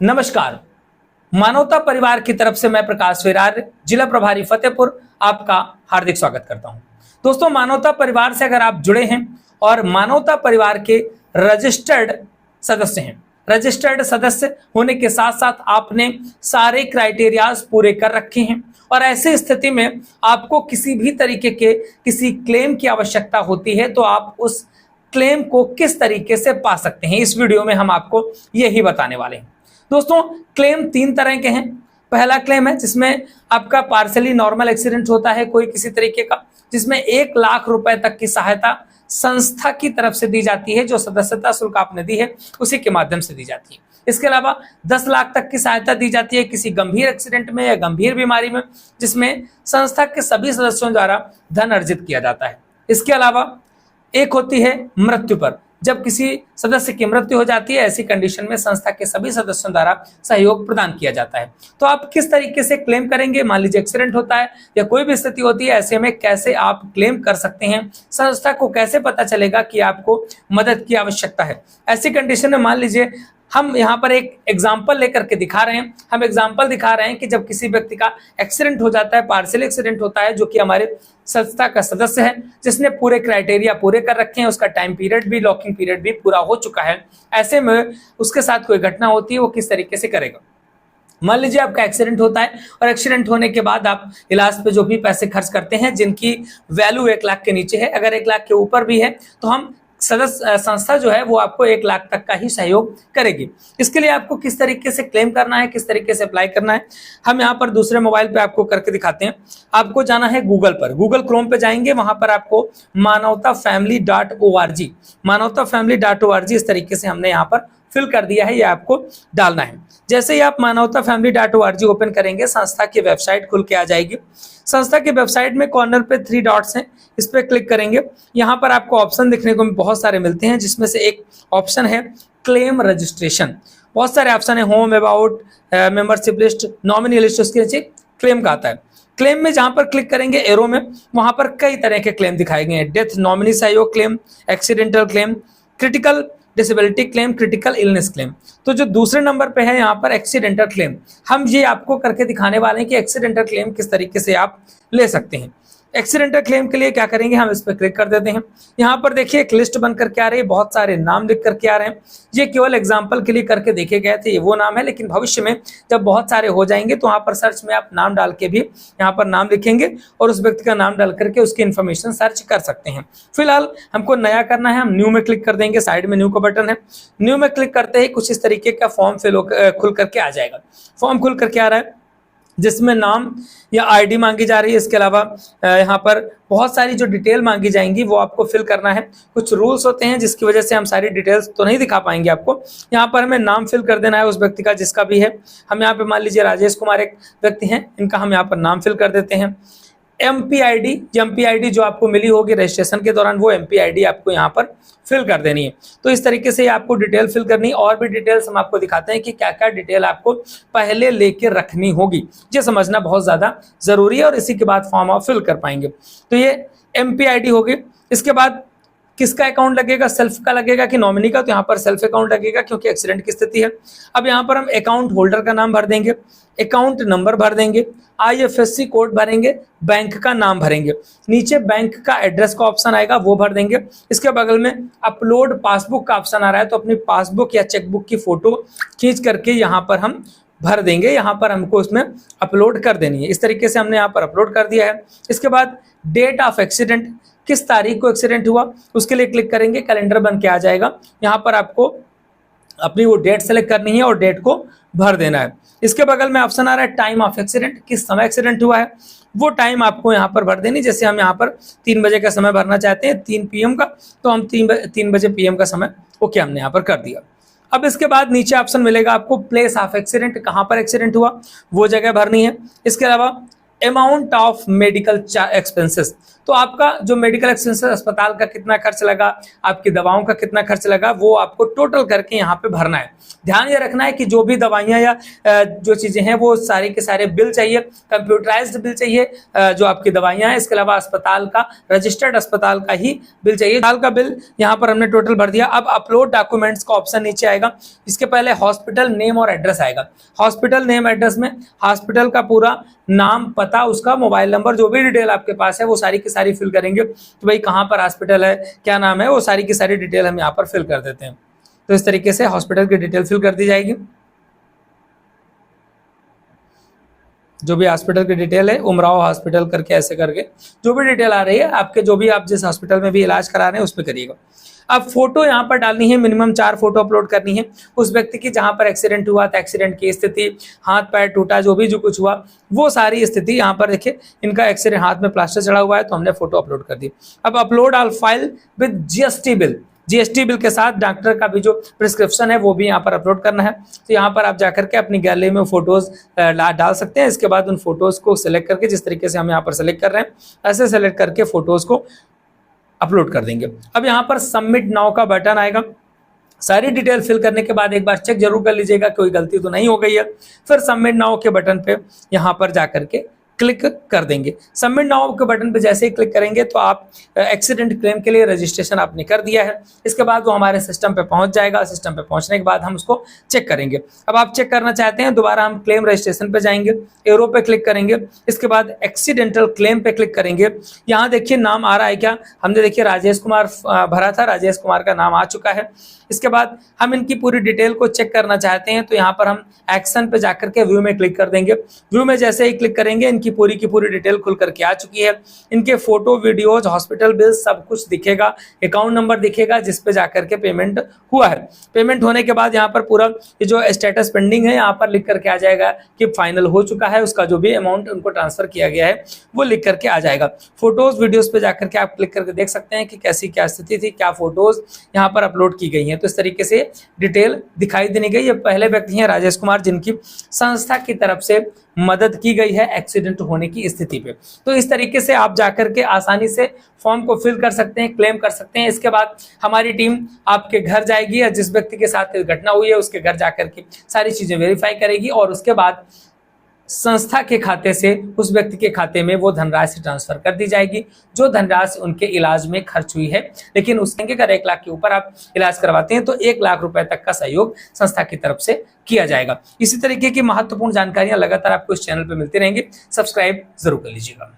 नमस्कार। मानवता परिवार की तरफ से मैं प्रकाश विरार, जिला प्रभारी फतेहपुर, आपका हार्दिक स्वागत करता हूं। दोस्तों, मानवता परिवार से अगर आप जुड़े हैं और मानवता परिवार के रजिस्टर्ड सदस्य हैं, रजिस्टर्ड सदस्य होने के साथ साथ आपने सारे क्राइटेरियाज पूरे कर रखे हैं और ऐसी स्थिति में आपको किसी भी तरीके के किसी क्लेम की आवश्यकता होती है तो आप उस क्लेम को किस तरीके से पा सकते हैं, इस वीडियो में हम आपको यही बताने वाले हैं। दोस्तों, क्लेम 3 तरह के हैं। पहला क्लेम है जिसमें आपका पार्सली नॉर्मल एक्सीडेंट होता है कोई किसी तरीके का, जिसमें 1 लाख रुपए तक की सहायता संस्था की तरफ से दी जाती है। जो सदस्यता शुल्क आपने दी है उसी के माध्यम से दी जाती है। इसके अलावा 10 लाख तक की सहायता दी जाती है किसी गंभीर एक्सीडेंट में या गंभीर बीमारी में, जिसमें संस्था के सभी सदस्यों द्वारा धन अर्जित किया जाता है। इसके अलावा एक होती है मृत्यु पर, जब किसी सदस्य की मृत्यु हो जाती है, ऐसी कंडीशन में संस्था के सभी सदस्यों द्वारा सहयोग प्रदान किया जाता है। तो आप किस तरीके से क्लेम करेंगे, मान लीजिए एक्सीडेंट होता है या कोई भी स्थिति होती है, ऐसे में कैसे आप क्लेम कर सकते हैं, संस्था को कैसे पता चलेगा कि आपको मदद की आवश्यकता है। ऐसी कंडीशन में मान लीजिए हम यहाँ पर एक एग्जाम्पल लेकर के दिखा रहे हैं। हम एग्जाम्पल दिखा रहे हैं कि जब किसी व्यक्ति का एक्सीडेंट हो जाता है, पार्शियल एक्सीडेंट होता है, जो कि हमारे संस्था का सदस्य है, जिसने पूरे क्राइटेरिया पूरे कर रखे हैं, उसका टाइम पीरियड भी, लॉकिंग पीरियड भी पूरा हो चुका है, ऐसे में उसके साथ कोई घटना होती है, वो किस तरीके से करेगा। मान लीजिए आपका एक्सीडेंट होता है और एक्सीडेंट होने के बाद आप इलाज पे जो भी पैसे खर्च करते हैं, जिनकी वैल्यू 1 लाख के नीचे है, अगर 1 लाख के ऊपर भी है तो हम सदस्य संस्था जो है वो आपको 1 लाख तक का ही सहयोग करेगी। इसके लिए आपको किस तरीके से क्लेम करना है, किस तरीके से अप्लाई करना है, हम यहाँ पर दूसरे मोबाइल पे आपको करके दिखाते हैं। आपको जाना है गूगल पर, गूगल क्रोम पे जाएंगे, वहां पर आपको manavtafamily.org, manavtafamily.org इस तरीके से हमने यहाँ पर फिल कर दिया है, ये आपको डालना है। जैसे ही आप manavtafamily.org ओपन करेंगे, संस्था की वेबसाइट खुल के आ जाएगी। संस्था की वेबसाइट में कॉर्नर पे 3 डॉट्स हैं, इस पर क्लिक करेंगे। यहाँ पर आपको ऑप्शन दिखने को बहुत सारे मिलते हैं, जिसमें से एक ऑप्शन है क्लेम रजिस्ट्रेशन। बहुत सारे ऑप्शन है, home, about, membership list, nominee list, उसके नीचे क्लेम का आता है। क्लेम में जहां पर क्लिक करेंगे एरो में, वहां पर कई तरह के क्लेम दिखाए गए हैं। डेथ नॉमिनी सहयोग claim, accidental claim, critical disability claim, critical illness claim. तो जो दूसरे नंबर पे है यहाँ पर एक्सीडेंटल क्लेम, हम ये आपको करके दिखाने वाले हैं कि एक्सीडेंटल क्लेम किस तरीके से आप ले सकते हैं। एक्सीडेंटल क्लेम के लिए क्या करेंगे, हम इस पर क्लिक कर देते हैं। यहाँ पर देखिए एक लिस्ट बन करके आ रही है, बहुत सारे नाम लिख करके आ रहे हैं। ये केवल एग्जाम्पल के लिए करके देखे गए थे, ये वो नाम है, लेकिन भविष्य में जब बहुत सारे हो जाएंगे तो वहाँ पर सर्च में आप नाम डाल के भी यहाँ पर नाम लिखेंगे और उस व्यक्ति का नाम डाल करके उसकी इन्फॉर्मेशन सर्च कर सकते हैं। फिलहाल हमको नया करना है, हम न्यू में क्लिक कर देंगे। साइड में न्यू का बटन है, न्यू में क्लिक करते ही कुछ इस तरीके का फॉर्म खुल करके आ जाएगा। फॉर्म खुल करके आ रहा है जिसमें नाम या आईडी मांगी जा रही है। इसके अलावा यहाँ पर बहुत सारी जो डिटेल मांगी जाएंगी वो आपको फिल करना है। कुछ रूल्स होते हैं जिसकी वजह से हम सारी डिटेल्स तो नहीं दिखा पाएंगे आपको। यहाँ पर हमें नाम फिल कर देना है उस व्यक्ति का जिसका भी है। हम यहाँ पे मान लीजिए राजेश कुमार एक व्यक्ति हैं, इनका हम यहाँ पर नाम फिल कर देते हैं। एमपीआईडी जो आपको मिली होगी रजिस्ट्रेशन के दौरान, वो एमपीआईडी आपको यहाँ पर फिल कर देनी है। तो इस तरीके से आपको डिटेल फिल करनी है। और भी डिटेल्स हम आपको दिखाते हैं कि क्या क्या डिटेल आपको पहले लेके रखनी होगी, ये समझना बहुत ज़्यादा जरूरी है और इसी के बाद फॉर्म आप फिल कर पाएंगे। तो ये एमपीआईडी होगी। इसके बाद किसका अकाउंट लगेगा, सेल्फ का लगेगा कि नॉमिनी का, तो यहाँ पर सेल्फ अकाउंट लगेगा क्योंकि एक्सीडेंट की स्थिति है। अब यहाँ पर हम अकाउंट होल्डर का नाम भर देंगे, अकाउंट नंबर भर देंगे, आईएफएससी कोड भरेंगे, बैंक का नाम भरेंगे, नीचे बैंक का एड्रेस का ऑप्शन आएगा वो भर देंगे। इसके बगल में अपलोड पासबुक का ऑप्शन आ रहा है, तो अपनी पासबुक या चेकबुक की फोटो खींच करके यहाँ पर हम भर देंगे। यहाँ पर हमको उसमें अपलोड कर देनी है। इस तरीके से हमने यहाँ पर अपलोड कर दिया है। इसके बाद डेट ऑफ एक्सीडेंट, किस तारीख को एक्सीडेंट हुआ, उसके लिए क्लिक करेंगे, कैलेंडर बन के आ जाएगा। यहाँ पर आपको अपनी वो डेट सेलेक्ट करनी है और डेट को भर देना है। इसके बगल में ऑप्शन आ रहा है टाइम ऑफ एक्सीडेंट, किस समय एक्सीडेंट हुआ है वो टाइम आपको यहाँ पर भर देनी। जैसे हम यहाँ पर 3 बजे का समय भरना चाहते हैं, 3 PM का, तो हम 3 बजे PM का समय ओके हमने यहाँ पर कर दिया। अब इसके बाद नीचे ऑप्शन मिलेगा आपको प्लेस ऑफ एक्सीडेंट, कहाँ पर एक्सीडेंट हुआ वो जगह भरनी है। इसके अलावा अमाउंट ऑफ मेडिकल एक्सपेंसेस, तो आपका जो मेडिकल एक्सपेंसेस, अस्पताल का कितना खर्च लगा, आपकी दवाओं का कितना खर्च लगा, वो आपको टोटल करके यहाँ पे भरना है। ध्यान ये रखना है कि जो भी दवाइयाँ या जो चीजें हैं वो सारे के सारे बिल चाहिए, कंप्यूटराइज्ड बिल चाहिए जो आपकी दवाइयाँ हैं। इसके अलावा अस्पताल का, रजिस्टर्ड अस्पताल का ही बिल चाहिए। अस्पताल का बिल यहाँ पर हमने टोटल भर दिया। अब अपलोड डॉक्यूमेंट्स का ऑप्शन नीचे आएगा। इसके पहले हॉस्पिटल नेम और एड्रेस आएगा। हॉस्पिटल नेम एड्रेस में हॉस्पिटल का पूरा नाम, पता, उसका मोबाइल नंबर, जो भी डिटेल आपके पास है वो सारी की सारी फिल करेंगे कि भाई कहाँ पर हॉस्पिटल है, क्या नाम है, वो सारी की सारी डिटेल हम यहाँ पर फिल कर देते हैं। तो इस तरीके से हॉस्पिटल की डिटेल फिल कर दी जाएगी। जो भी हॉस्पिटल की डिटेल है, उमराव हॉस्पिटल करके ऐसे करके जो भी डिटेल आ रही है आपके, जो भी आप जिस हॉस्पिटल में भी इलाज करा रहे हैं उस पर करिएगा। अब फोटो यहाँ पर डालनी है, मिनिमम 4 फोटो अपलोड करनी है उस व्यक्ति की जहां पर एक्सीडेंट हुआ था, एक्सीडेंट की स्थिति, हाथ पैर टूटा, जो कुछ हुआ वो सारी स्थिति यहाँ पर देखिए। इनका एक्सीडेंट, हाथ में प्लास्टर चढ़ा हुआ है तो हमने फोटो अपलोड कर दी। अब upload all file with GST bill, GST bill के साथ डॉक्टर का भी जो प्रिस्क्रिप्शन है वो भी यहाँ पर अपलोड करना है। तो यहाँ पर आप जाकर के अपनी गैलरी में फोटोज डाल सकते हैं। इसके बाद उन फोटोज को सिलेक्ट करके, जिस तरीके से हम यहाँ पर सिलेक्ट कर रहे हैं ऐसे सिलेक्ट करके फोटोज को अपलोड कर देंगे। अब यहाँ पर सबमिट नाउ का बटन आएगा। सारी डिटेल फिल करने के बाद एक बार चेक जरूर कर लीजिएगा कोई गलती तो नहीं हो गई है। फिर सबमिट नाउ के बटन पे यहाँ पर जाकर के क्लिक कर देंगे। सबमिट नाउ के बटन पे जैसे ही क्लिक करेंगे तो आप एक्सीडेंट क्लेम के लिए रजिस्ट्रेशन आपने कर दिया है। इसके बाद वो हमारे सिस्टम पे पहुंच जाएगा। सिस्टम पे पहुंचने के बाद हम उसको चेक करेंगे। अब आप चेक करना चाहते हैं, दोबारा हम क्लेम रजिस्ट्रेशन पे जाएंगे, एरो पे क्लिक करेंगे, इसके बाद एक्सीडेंटल क्लेम पे क्लिक करेंगे। यहाँ देखिए नाम आ रहा है क्या, हमने देखिए राजेश कुमार भरा था, राजेश कुमार का नाम आ चुका है। इसके बाद हम इनकी पूरी डिटेल को चेक करना चाहते हैं तो यहाँ पर हम एक्शन पे जाकर के व्यू में क्लिक कर देंगे। व्यू में जैसे ही क्लिक करेंगे इनकी पूरी की पूरी डिटेल खुल करके आ चुकी है। इनके फोटो, वीडियोज, हॉस्पिटल बिल सब कुछ दिखेगा, अकाउंट नंबर दिखेगा जिस पे जाकर के पेमेंट हुआ है। पेमेंट होने के बाद यहाँ पर पूरा ये जो स्टेटस पेंडिंग है यहाँ पर लिख करके आ जाएगा कि फाइनल हो चुका है। उसका जो भी अमाउंट उनको ट्रांसफर किया गया है वो लिख करके आ जाएगा। फोटोज, वीडियोज पे जाकर के आप क्लिक करके देख सकते हैं कि कैसी क्या स्थिति थी, क्या फोटोज यहाँ पर अपलोड की गई है। तो इस तरीके से डिटेल दिखाई देनी गई। ये पहले व्यक्ति हैं राजेश कुमार जिनकी संस्था की तरफ से मदद की गई है एक्सीडेंट होने की स्थिति पे। तो इस तरीके से आप जाकर के आसानी से फॉर्म को फिल कर सकते हैं, क्लेम कर सकते हैं। इसके बाद हमारी टीम आपके घर जाएगी या जिस व्यक्ति के साथ घटना हुई है उसके घर जाकर के सारी चीजें वेरीफाई करेगी और उसके बाद संस्था के खाते से उस व्यक्ति के खाते में वो धनराशि ट्रांसफर कर दी जाएगी जो धनराशि उनके इलाज में खर्च हुई है। लेकिन उसके अगर 1 लाख के ऊपर आप इलाज करवाते हैं तो 1 लाख रुपए तक का सहयोग संस्था की तरफ से किया जाएगा। इसी तरीके की महत्वपूर्ण जानकारियां लगातार आपको इस चैनल पर मिलती रहेंगी। सब्सक्राइब जरूर कर लीजिएगा।